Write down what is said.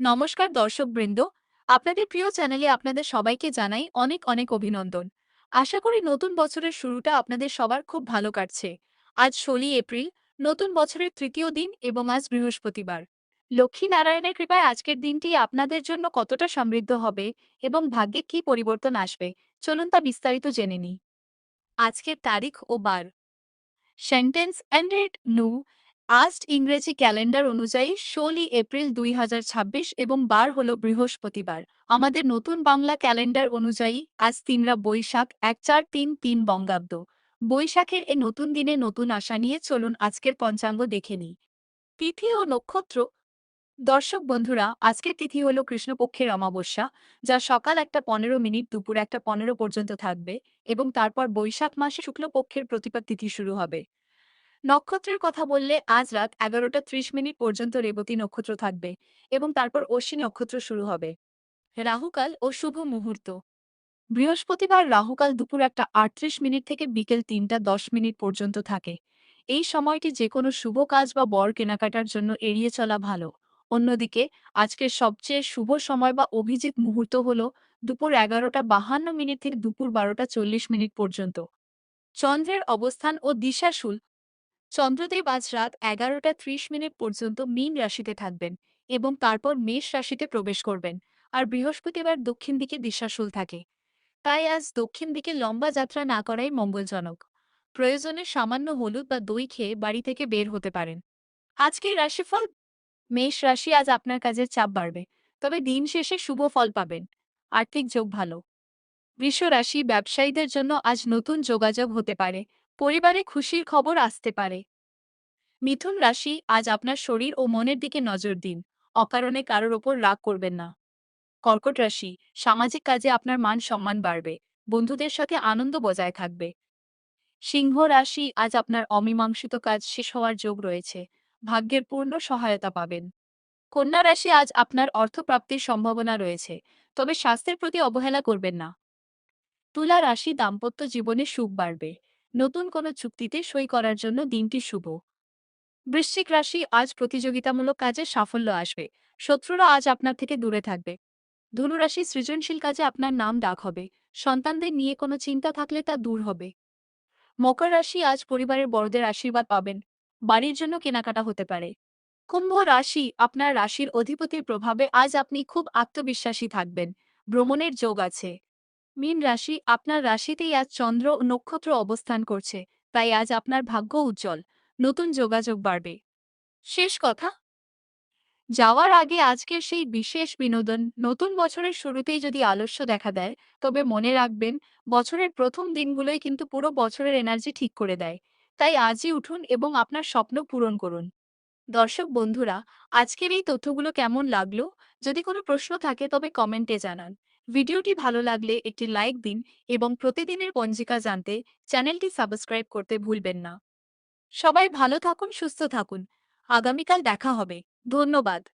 নমস্কার দর্শকবৃন্দ, আপনাদের প্রিয় চ্যানেলে আপনাদের সবাইকে জানাই অনেক অনেক অভিনন্দন। আশা করি নতুন বছরের শুরুটা আপনাদের সবার খুব ভালো কাটছে। আজ ১৬ই এপ্রিল, নতুন বছরের তৃতীয় দিন এবং আজ বৃহস্পতিবার। লক্ষ্মী নারায়ণের কৃপায় আজকের দিনটি আপনাদের জন্য কতটা সমৃদ্ধ হবে এবং ভাগ্যে কী পরিবর্তন আসবে, চলুন তা বিস্তারিত জেনে নিই। আজকের তারিখ ও বার। সেন্টেন্স এন্ডেড নু। আজ ইংরেজি ক্যালেন্ডার অনুযায়ী ১৬ই এপ্রিল ২০২৬ এবং বার হল বৃহস্পতিবার। আমাদের নতুন বাংলা ক্যালেন্ডার অনুযায়ী আজ ৩রা বৈশাখ ১৪৩৩ বঙ্গাব্দ। বৈশাখের এ নতুন দিনে নতুন আশা নিয়ে চলুন আজকের পঞ্চাঙ্গ দেখে নিই। তিথি ও নক্ষত্র। দর্শক বন্ধুরা, আজকের তিথি হল কৃষ্ণপক্ষের অমাবস্যা, যা সকাল ১:১৫ দুপুর ১:১৫ পর্যন্ত থাকবে এবং তারপর বৈশাখ মাসে শুক্লপক্ষের প্রতিপদ তিথি শুরু হবে। নক্ষত্রের কথা বললে আজ রাত ১১:৩০ পর্যন্ত রেবতী নক্ষত্র থাকবে এবং তারপর অশ্বিনী নক্ষত্র শুরু হবে। রাহুকাল ও শুভ মুহূর্ত। বৃহস্পতিবার রাহুকাল দুপুর ১:৩৮ থেকে বিকেল ৩:১০ পর্যন্ত থাকে। এই সময়টি যে কোনো শুভ কাজ বা বর কেনাকাটার জন্য এড়িয়ে চলা ভালো। অন্যদিকে আজকের সবচেয়ে শুভ সময় বা অভিজিৎ মুহূর্ত হল দুপুর ১১:৫২ থেকে দুপুর ১২:৪০ পর্যন্ত। চন্দ্রের অবস্থান ও দিশাশুল। চন্দ্রদেব আজ রাত ১১:৩০ পর্যন্ত মীন রাশিতে থাকবেন এবং তারপর মেষ রাশিতে প্রবেশ করবেন। আর বৃহস্পতিবার দক্ষিণ দিকে দিশাশুল থাকে। তাই আজ দক্ষিণ দিকে লম্বা যাত্রা না করাই মঙ্গলজনক। প্রয়োজনে সামান্য হলুদ বা দই খেয়ে বাড়ি থেকে বের হতে পারেন। আজকের রাশিফল। মেষ রাশি, আজ আপনার কাজের চাপ বাড়বে, তবে দিন শেষে শুভ ফল পাবেন। আর্থিক যোগ ভালো। বৃষ রাশি, ব্যবসায়ীদের জন্য আজ নতুন যোগাযোগ হতে পারে। পরিবারে খুশির খবর আসতে পারে। মিথুন রাশি, আজ আপনার শরীর ও মনের দিকে নজর দিন। অকারণে কারোর ওপর রাগ করবেন না। কর্কট রাশি, সামাজিক কাজে আপনার মান সম্মান বাড়বে। বন্ধুদের সাথে আনন্দ বজায় থাকবে। সিংহ রাশি, আজ আপনার অমীমাংসিত কাজ শেষ হওয়ার যোগ রয়েছে। ভাগ্যের পূর্ণ সহায়তা পাবেন। কন্যা রাশি, আজ আপনার অর্থপ্রাপ্তির সম্ভাবনা রয়েছে, তবে স্বাস্থ্যের প্রতি অবহেলা করবেন না। তুলা রাশি, দাম্পত্য জীবনে সুখ বাড়বে। নতুন কোনো চুক্তিতে সই করার জন্য দিনটি শুভ। বৃশ্চিক রাশি, আজ প্রতিযোগিতামূলক কাজে সাফল্য আসবে। শত্রুরা আজ আপনার থেকে দূরে থাকবে। ধনুরাশি, সৃজনশীল কাজে আপনার নাম ডাক হবে। সন্তানদের নিয়ে কোনো চিন্তা থাকলে তা দূর হবে। মকর রাশি, আজ পরিবারের বড়দের আশীর্বাদ পাবেন। বাড়ির জন্য কেনাকাটা হতে পারে। কুম্ভ রাশি, আপনার রাশির অধিপতির প্রভাবে আজ আপনি খুব আত্মবিশ্বাসী থাকবেন। ভ্রমণের যোগ আছে। মীন রাশি, আপনার রাশিতেই আজ চন্দ্র ও নক্ষত্র অবস্থান করছে, তাই আজ আপনার ভাগ্য উজ্জ্বল। নতুন যোগাযোগ বাড়বে। শেষ কথা, যাওয়ার আগে আজকের সেই বিশেষ বিনোদন, নতুন বছরের শুরুতেই যদি আলস্য দেখা দেয়, তবে মনে রাখবেন, বছরের প্রথম দিনগুলোই কিন্তু পুরো বছরের এনার্জি ঠিক করে দেয়। তাই আজই উঠুন এবং আপনার স্বপ্ন পূরণ করুন। দর্শক বন্ধুরা, আজকের এই তথ্যগুলো কেমন লাগলো? যদি কোনো প্রশ্ন থাকে তবে কমেন্টে জানান। ভিডিওটি ভালো লাগলে একটি লাইক দিন এবং প্রতিদিনের পঞ্জিকা জানতে চ্যানেলটি সাবস্ক্রাইব করতে ভুলবেন না। সবাই ভালো থাকুন, সুস্থ থাকুন। আগামীকাল দেখা হবে। ধন্যবাদ।